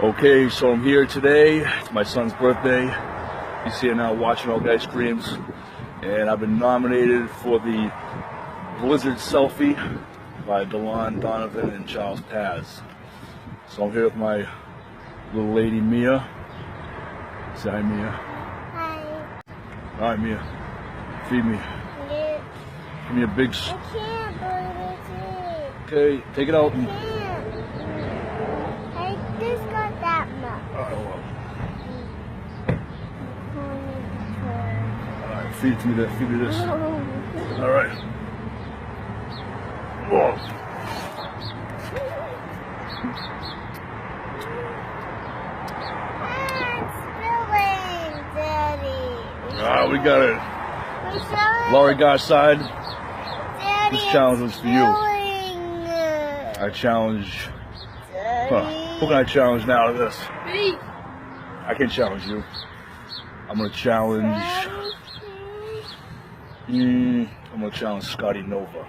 Okay, so I'm here today. It's my son's birthday. He's here now watching all the ice creams. And I've been nominated for the Blizzard Selfie by DeLonn, Donovan, and Charles Paz. So I'm here with my little lady, Mia. Say hi, Mia. Hi. All right, Mia. Feed me. Yeah. Give me a big... I can't believe it's Okay, take it out. I can't. I just got that much. Alright, feed it to me that. Feed me this. Alright. Whoa. Spilling, Daddy. We got it. We're spilling. Laurie got side. Daddy, This challenge was for you. spilling. I challenge. Daddy. Who can I challenge now to this? Me. I can challenge you. I'm gonna challenge. I'm gonna challenge Scotty Nova.